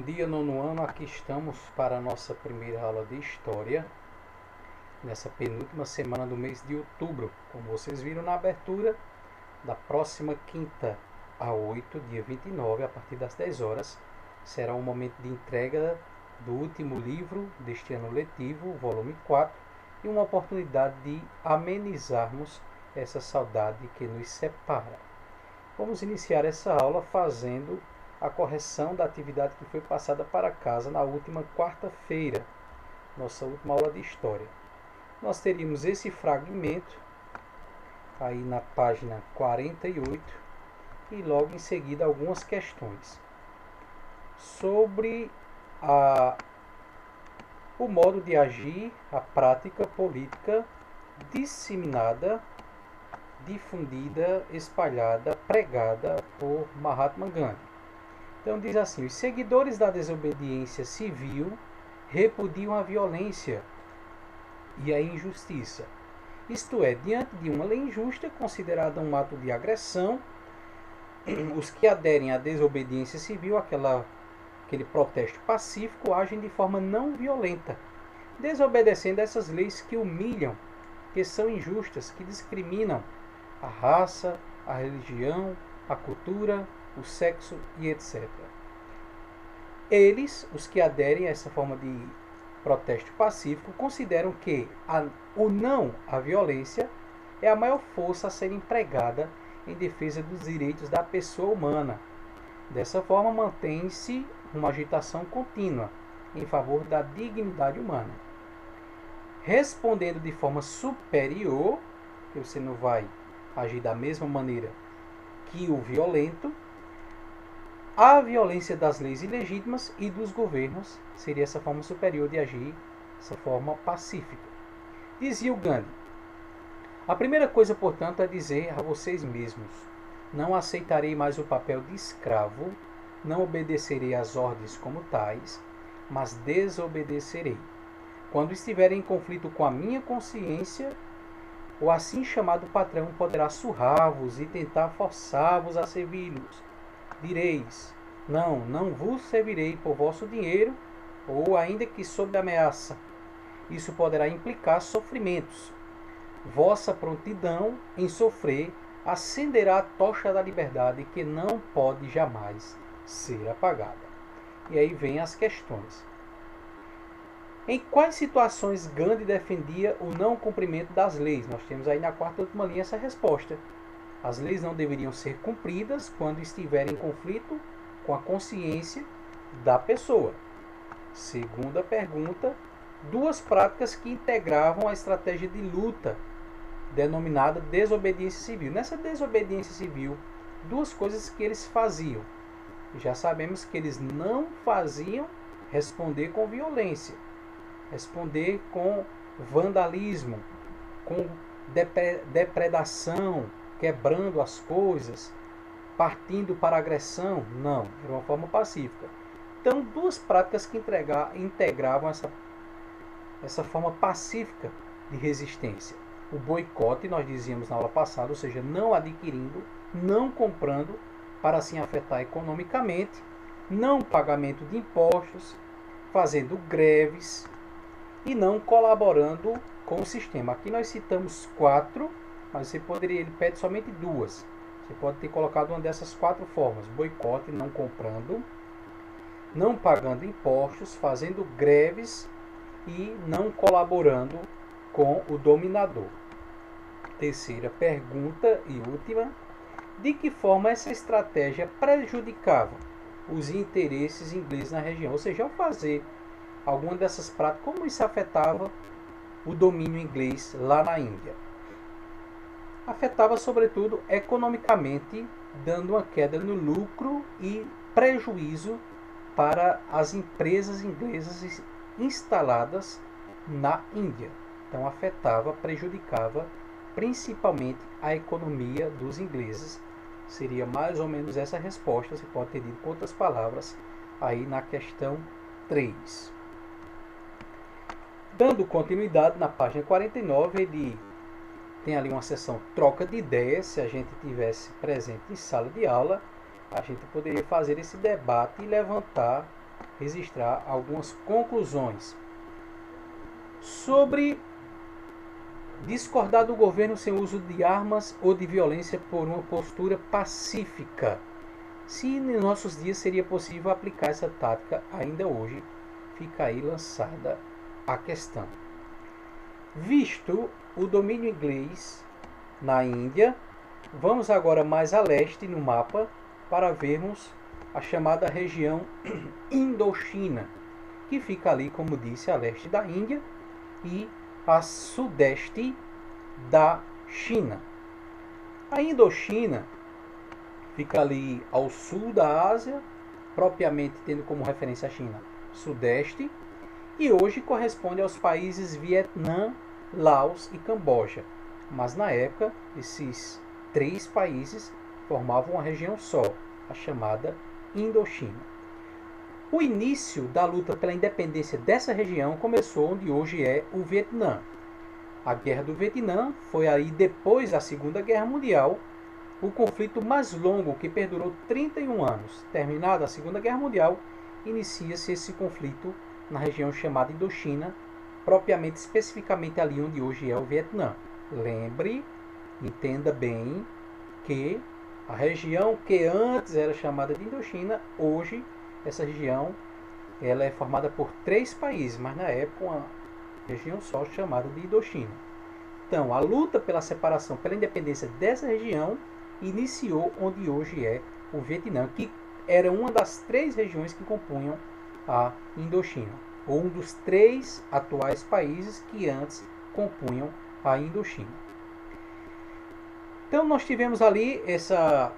dia, nono ano. Aqui estamos para a nossa primeira aula de História, nessa penúltima semana do mês de outubro. Como vocês viram na abertura, da próxima quinta a 8, dia 29, a partir das 10 horas, será um momento de entrega do último livro deste ano letivo, volume 4, e uma oportunidade de amenizarmos essa saudade que nos separa. Vamos iniciar essa aula fazendo a correção da atividade que foi passada para casa na última quarta-feira, nossa última aula de História. Nós teríamos esse fragmento aí na página 48 e logo em seguida algumas questões sobre o modo de agir, a prática política disseminada, difundida, espalhada, pregada por Mahatma Gandhi. Então diz assim: os seguidores da desobediência civil repudiam a violência e a injustiça. Isto é, diante de uma lei injusta considerada um ato de agressão, os que aderem à desobediência civil, aquele protesto pacífico, agem de forma não violenta, desobedecendo essas leis que humilham, que são injustas, que discriminam a raça, a religião, a cultura, o sexo e etc. Eles, os que aderem a essa forma de protesto pacífico, consideram que o não à violência é a maior força a ser empregada em defesa dos direitos da pessoa humana. Dessa forma, mantém-se uma agitação contínua em favor da dignidade humana. Respondendo de forma superior, que você não vai agir da mesma maneira que o violento, a violência das leis ilegítimas e dos governos seria essa forma superior de agir, essa forma pacífica. Dizia o Gandhi: a primeira coisa, portanto, é dizer a vocês mesmos: não aceitarei mais o papel de escravo, não obedecerei às ordens como tais, mas desobedecerei. Quando estiverem em conflito com a minha consciência, o assim chamado patrão poderá surrar-vos e tentar forçar-vos a servi-los. Direis: não vos servirei por vosso dinheiro, ou ainda que sob ameaça. Isso poderá implicar sofrimentos. Vossa prontidão em sofrer acenderá a tocha da liberdade que não pode jamais ser apagada. E aí vem as questões. Em quais situações Gandhi defendia o não cumprimento das leis? Nós temos aí na quarta e última linha essa resposta. As leis não deveriam ser cumpridas quando estiverem em conflito com a consciência da pessoa. Segunda pergunta: duas práticas que integravam a estratégia de luta, denominada desobediência civil. Nessa desobediência civil, duas coisas que eles faziam. Já sabemos que eles não faziam responder com violência, responder com vandalismo, com depredação, quebrando as coisas, partindo para a agressão. Não, de uma forma pacífica. Então, duas práticas que integravam essa forma pacífica de resistência. O boicote, nós dizíamos na aula passada, ou seja, não adquirindo, não comprando, para assim afetar economicamente, não pagamento de impostos, fazendo greves e não colaborando com o sistema. Aqui nós citamos 4, mas ele pede somente 2. Você pode ter colocado uma dessas 4 formas: boicote, não comprando, não pagando impostos, fazendo greves e não colaborando com o dominador. Terceira pergunta e última: de que forma essa estratégia prejudicava os interesses ingleses na região? Ou seja, ao fazer alguma dessas práticas, como isso afetava o domínio inglês lá na Índia? Afetava sobretudo economicamente, dando uma queda no lucro e prejuízo para as empresas inglesas instaladas na Índia. Então afetava, prejudicava principalmente a economia dos ingleses. Seria mais ou menos essa resposta, você pode ter dito com outras palavras aí na questão 3. Dando continuidade, na página 49, ele tem ali uma seção troca de ideias. Se a gente tivesse presente em sala de aula, a gente poderia fazer esse debate e levantar registrar algumas conclusões. Sobre discordar do governo sem uso de armas ou de violência por uma postura pacífica. Se em nossos dias seria possível aplicar essa tática ainda hoje, fica aí lançada a questão. Visto o domínio inglês na Índia, vamos agora mais a leste no mapa para vermos a chamada região Indochina, que fica ali, como disse, a leste da Índia e a sudeste da China. A Indochina fica ali ao sul da Ásia, propriamente tendo como referência a China sudeste, e hoje corresponde aos países Vietnã, Laos e Camboja. Mas na época, esses 3 países formavam uma região só, a chamada Indochina. O início da luta pela independência dessa região começou onde hoje é o Vietnã. A Guerra do Vietnã foi aí depois da Segunda Guerra Mundial, o conflito mais longo que perdurou 31 anos. Terminada a Segunda Guerra Mundial, inicia-se esse conflito na região chamada Indochina, propriamente especificamente ali onde hoje é o Vietnã. Lembre, entenda bem que a região que antes era chamada de Indochina, hoje essa região ela é formada por 3 países, mas na época uma região só chamada de Indochina. Então, a luta pela separação, pela independência dessa região iniciou onde hoje é o Vietnã, que era uma das 3 regiões que compunham a Indochina, ou um dos 3 atuais países que antes compunham a Indochina. Então nós tivemos ali essa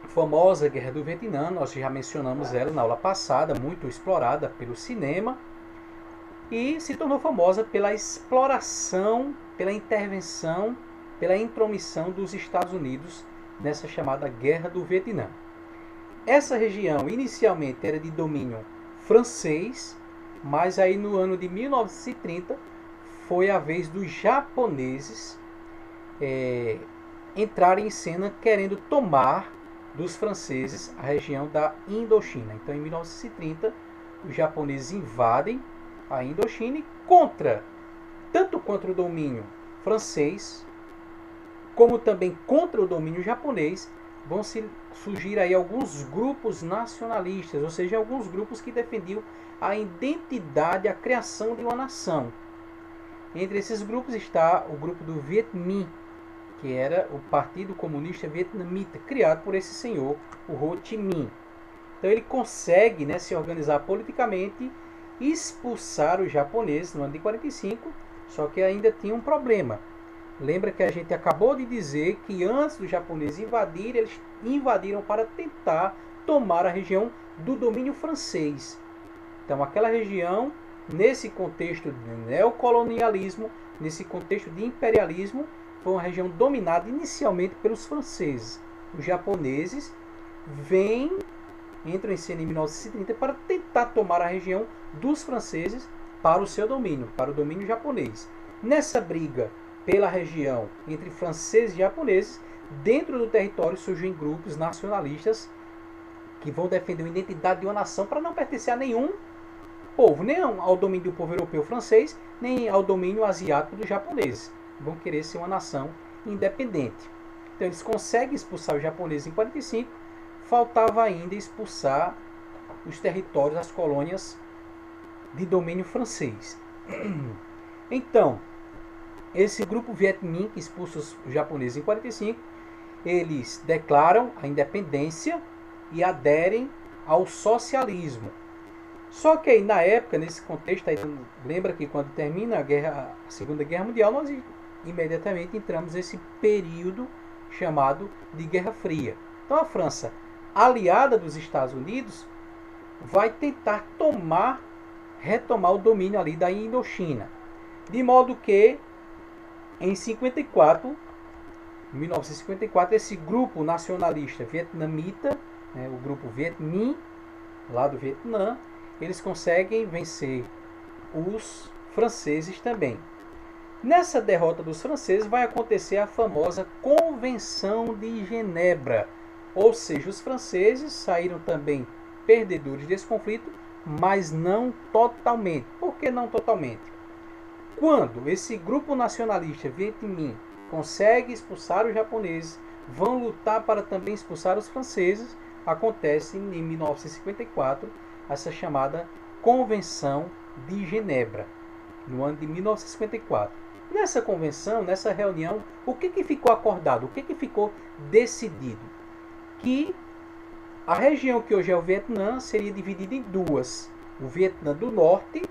famosa Guerra do Vietnã, nós já mencionamos ela na aula passada, muito explorada pelo cinema, e se tornou famosa pela exploração, pela intervenção, pela intromissão dos Estados Unidos nessa chamada Guerra do Vietnã. Essa região inicialmente era de domínio francês, mas aí no ano de 1930 foi a vez dos japoneses entrarem em cena querendo tomar dos franceses a região da Indochina. Então em 1930 os japoneses invadem a Indochina e tanto contra o domínio francês como também contra o domínio japonês, vão surgir aí alguns grupos nacionalistas, ou seja, alguns grupos que defendiam a identidade, a criação de uma nação. Entre esses grupos está o grupo do Viet Minh, que era o Partido Comunista Vietnamita, criado por esse senhor, o Ho Chi Minh. Então ele consegue, se organizar politicamente, expulsar os japoneses no ano de 45, só que ainda tinha um problema. Lembra que a gente acabou de dizer que antes dos japoneses invadirem, eles invadiram para tentar tomar a região do domínio francês. Então aquela região, nesse contexto de neocolonialismo, nesse contexto de imperialismo, foi uma região dominada inicialmente pelos franceses. Os japoneses entram em cena em 1930 para tentar tomar a região dos franceses para o seu domínio, para o domínio japonês. Nessa briga pela região entre franceses e japoneses, dentro do território surgem grupos nacionalistas que vão defender a identidade de uma nação para não pertencer a nenhum povo, nem ao domínio do povo europeu francês, nem ao domínio asiático dos japoneses. Vão querer ser uma nação independente. Então eles conseguem expulsar os japoneses em 45, faltava ainda expulsar os territórios, as colônias de domínio francês. Então, esse grupo Viet Minh que expulsa os japoneses em 45, eles declaram a independência e aderem ao socialismo. Só que aí, na época, nesse contexto, aí, lembra que quando termina a Segunda Guerra Mundial, nós imediatamente entramos nesse período chamado de Guerra Fria. Então a França, aliada dos Estados Unidos, vai tentar retomar o domínio ali da Indochina. De modo que, em 1954, esse grupo nacionalista vietnamita, o grupo Viet Minh, lá do Vietnã, eles conseguem vencer os franceses também. Nessa derrota dos franceses vai acontecer a famosa Convenção de Genebra, ou seja, os franceses saíram também perdedores desse conflito, mas não totalmente. Por que não totalmente? Quando esse grupo nacionalista Viet Minh consegue expulsar os japoneses, vão lutar para também expulsar os franceses, acontece em 1954 essa chamada Convenção de Genebra, no ano de 1954. Nessa convenção, nessa reunião, o que ficou acordado? O que ficou decidido? Que a região que hoje é o Vietnã seria dividida em duas. O Vietnã do Norte,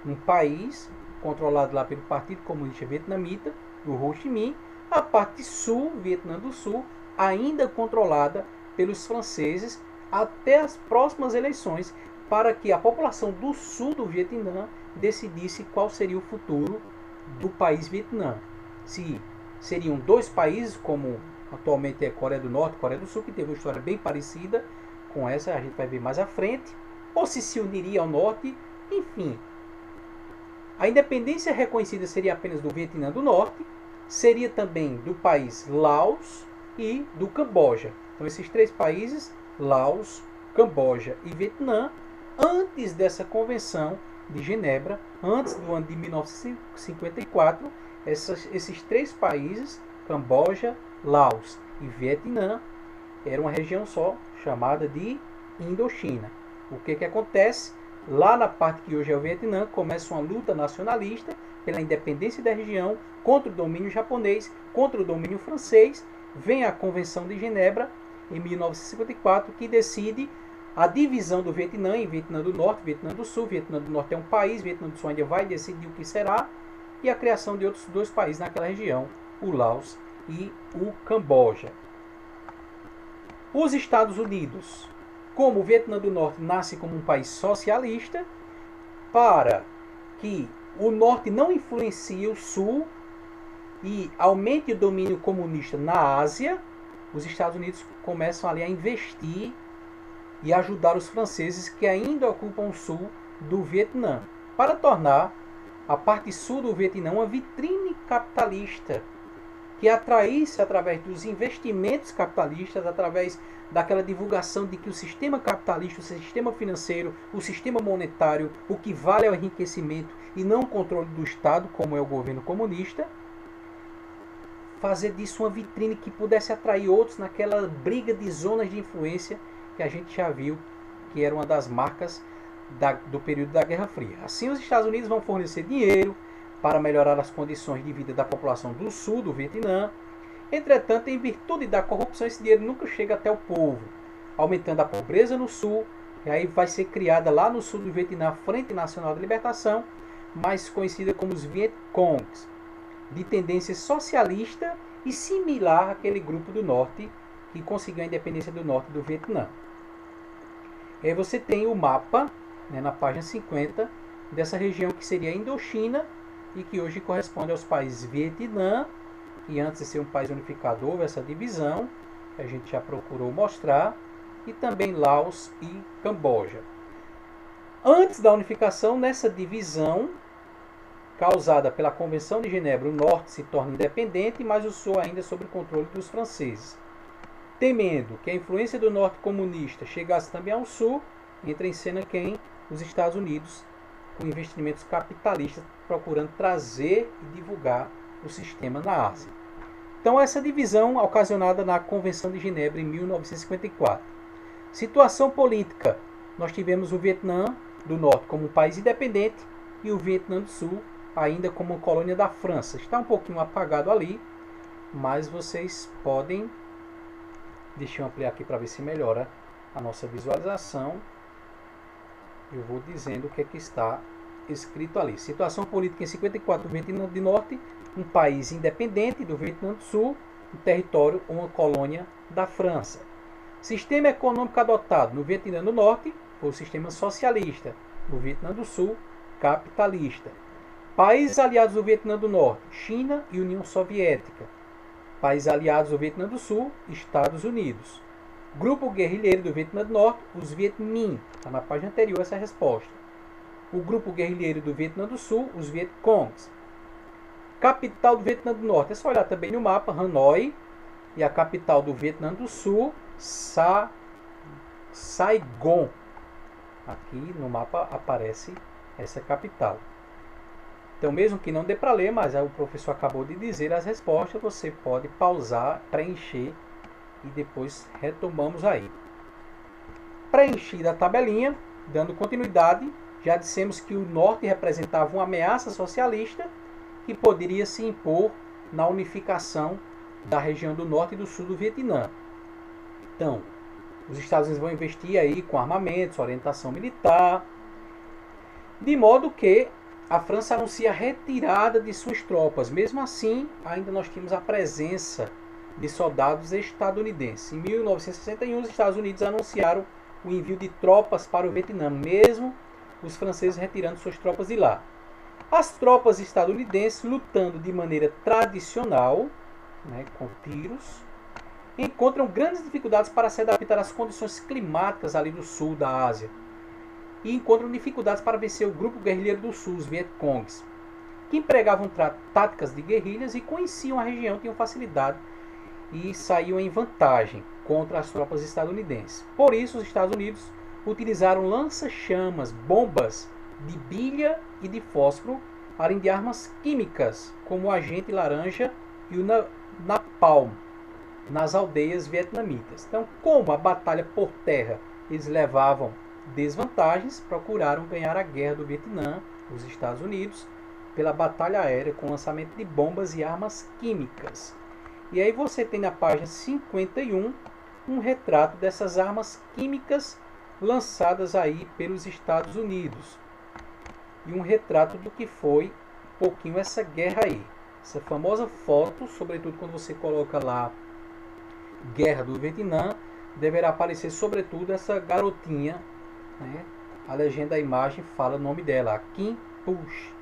um país controlado lá pelo Partido Comunista Vietnamita, do Ho Chi Minh, a parte sul, Vietnã do Sul, ainda controlada pelos franceses até as próximas eleições, para que a população do sul do Vietnã decidisse qual seria o futuro do país Vietnã. Se seriam dois países, como atualmente é Coreia do Norte e Coreia do Sul, que teve uma história bem parecida com essa, a gente vai ver mais à frente, ou se uniria ao norte, enfim. A independência reconhecida seria apenas do Vietnã do Norte, seria também do país Laos e do Camboja. Então esses três países, Laos, Camboja e Vietnã, antes dessa convenção de Genebra, antes do ano de 1954, esses três países, Camboja, Laos e Vietnã, eram uma região só, chamada de Indochina. O que acontece? Lá na parte que hoje é o Vietnã, começa uma luta nacionalista pela independência da região, contra o domínio japonês, contra o domínio francês. Vem a Convenção de Genebra, em 1954, que decide a divisão do Vietnã em Vietnã do Norte, Vietnã do Sul. Vietnã do Norte é um país, Vietnã do Sul ainda vai decidir o que será, e a criação de outros dois países naquela região, o Laos e o Camboja. Os Estados Unidos, como o Vietnã do Norte nasce como um país socialista, para que o Norte não influencie o Sul e aumente o domínio comunista na Ásia, os Estados Unidos começam ali a investir e ajudar os franceses que ainda ocupam o sul do Vietnã, para tornar a parte sul do Vietnã uma vitrine capitalista, que atraísse através dos investimentos capitalistas, através daquela divulgação de que o sistema capitalista, o sistema financeiro, o sistema monetário, o que vale é o enriquecimento e não o controle do Estado, como é o governo comunista, fazer disso uma vitrine que pudesse atrair outros naquela briga de zonas de influência que a gente já viu que era uma das marcas do período da Guerra Fria. Assim, os Estados Unidos vão fornecer dinheiro para melhorar as condições de vida da população do sul do Vietnã. Entretanto, em virtude da corrupção, esse dinheiro nunca chega até o povo, aumentando a pobreza no sul. E aí vai ser criada lá no sul do Vietnã a Frente Nacional de Libertação, mais conhecida como os Viet Congs, de tendência socialista e similar àquele grupo do norte que conseguiu a independência do norte do Vietnã. E aí você tem o mapa, né, na página 50, dessa região que seria a Indochina e que hoje corresponde aos países Vietnã, que antes de ser um país unificado houve essa divisão, que a gente já procurou mostrar, e também Laos e Camboja. Antes da unificação, nessa divisão causada pela Convenção de Genebra, o norte se torna independente, mas o sul ainda sob o controle dos franceses. Temendo que a influência do norte comunista chegasse também ao sul, entra em cena quem? Os Estados Unidos, com investimentos capitalistas, procurando trazer e divulgar o sistema na Ásia. Então, essa divisão ocasionada na Convenção de Genebra em 1954. Situação política. Nós tivemos o Vietnã do Norte como um país independente e o Vietnã do Sul ainda como uma colônia da França. Está um pouquinho apagado ali, mas vocês podem... Deixa eu ampliar aqui para ver se melhora a nossa visualização. Eu vou dizendo o que é que está escrito ali. Situação política em 54 do Vietnã do Norte, um país independente do Vietnã do Sul, um território ou uma colônia da França. Sistema econômico adotado no Vietnã do Norte foi o sistema socialista, no Vietnã do Sul, capitalista. Países aliados do Vietnã do Norte, China e União Soviética. Países aliados do Vietnã do Sul, Estados Unidos. Grupo guerrilheiro do Vietnã do Norte, os Viet Minh. Está na página anterior essa resposta. O grupo guerrilheiro do Vietnã do Sul, os Viet Congs. Capital do Vietnã do Norte, é só olhar também no mapa, Hanoi. E a capital do Vietnã do Sul, Saigon. Aqui no mapa aparece essa capital. Então, mesmo que não dê para ler, mas o professor acabou de dizer as respostas, você pode pausar, preencher e depois retomamos aí. Preenchida a tabelinha, dando continuidade, já dissemos que o norte representava uma ameaça socialista que poderia se impor na unificação da região do norte e do sul do Vietnã. Então, os Estados Unidos vão investir aí com armamentos, orientação militar, de modo que a França anuncia a retirada de suas tropas. Mesmo assim, ainda nós tínhamos a presença de soldados estadunidenses. Em 1961, os Estados Unidos anunciaram o envio de tropas para o Vietnã, mesmo os franceses retirando suas tropas de lá. As tropas estadunidenses, lutando de maneira tradicional, com tiros, encontram grandes dificuldades para se adaptar às condições climáticas ali do sul da Ásia. E encontram dificuldades para vencer o grupo guerrilheiro do sul, os Vietcongs, que empregavam táticas de guerrilhas e conheciam a região, tinham facilidade e saíam em vantagem contra as tropas estadunidenses. Por isso, os Estados Unidos utilizaram lança-chamas, bombas de bilha e de fósforo, além de armas químicas, como o agente laranja e o napalm, nas aldeias vietnamitas. Então, como a batalha por terra eles levavam desvantagens, procuraram ganhar a guerra do Vietnã, os Estados Unidos, pela batalha aérea com lançamento de bombas e armas químicas. E aí você tem na página 51 um retrato dessas armas químicas lançadas aí pelos Estados Unidos. E um retrato do que foi um pouquinho essa guerra aí. Essa famosa foto, sobretudo quando você coloca lá Guerra do Vietnã, deverá aparecer sobretudo essa garotinha, A legenda da imagem fala o nome dela, Kim Push.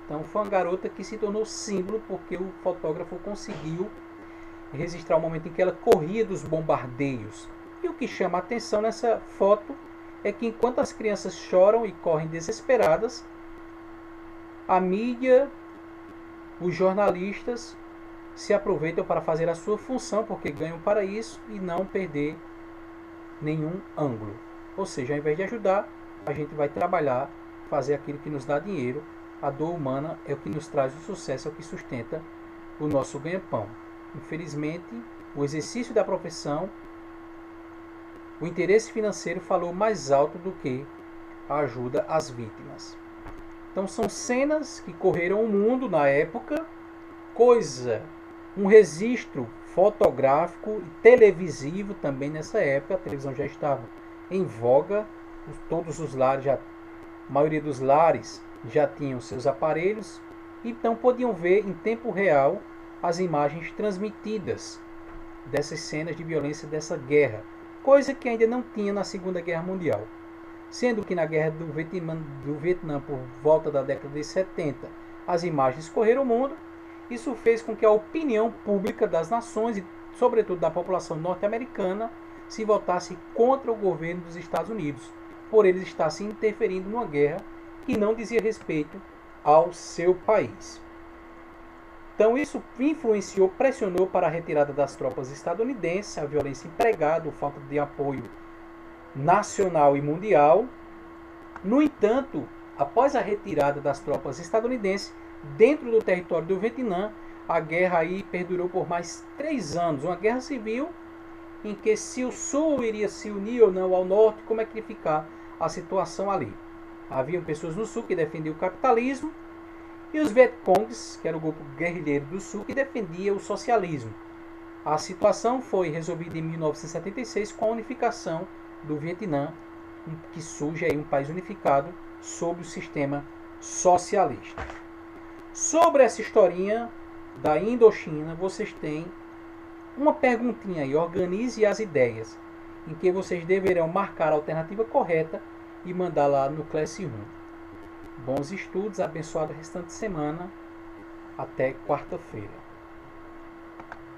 Então foi uma garota que se tornou símbolo porque o fotógrafo conseguiu registrar o momento em que ela corria dos bombardeios. E o que chama a atenção nessa foto é que enquanto as crianças choram e correm desesperadas, a mídia, os jornalistas se aproveitam para fazer a sua função, porque ganham para isso e não perder nenhum ângulo. Ou seja, ao invés de ajudar, a gente vai trabalhar, fazer aquilo que nos dá dinheiro. A dor humana é o que nos traz o sucesso, é o que sustenta o nosso ganha-pão. Infelizmente, o exercício da profissão, o interesse financeiro falou mais alto do que a ajuda às vítimas. Então são cenas que correram o mundo na época, um registro fotográfico e televisivo também nessa época. A televisão já estava em voga, todos os lares, a maioria dos lares já tinham seus aparelhos, então podiam ver em tempo real as imagens transmitidas dessas cenas de violência dessa guerra, coisa que ainda não tinha na Segunda Guerra Mundial. Sendo que na Guerra do Vietnã, por volta da década de 70, as imagens correram o mundo. Isso fez com que a opinião pública das nações e, sobretudo, da população norte-americana se voltasse contra o governo dos Estados Unidos, por eles estar se interferindo numa guerra que não dizia respeito ao seu país. Então isso influenciou, pressionou para a retirada das tropas estadunidenses, a violência empregada, a falta de apoio nacional e mundial. No entanto, após a retirada das tropas estadunidenses dentro do território do Vietnã, a guerra aí perdurou por mais 3 anos, uma guerra civil em que se o Sul iria se unir ou não ao Norte, como é que ia ficar a situação ali. Haviam pessoas no Sul que defendiam o capitalismo e os Vietcongs, que era o grupo guerrilheiro do Sul, que defendia o socialismo. A situação foi resolvida em 1976 com a unificação do Vietnã, que surge aí um país unificado sob o sistema socialista. Sobre essa historinha da Indochina, vocês têm uma perguntinha aí, organize as ideias, em que vocês deverão marcar a alternativa correta e mandar lá no Class 1. Bons estudos, abençoada restante semana, até quarta-feira.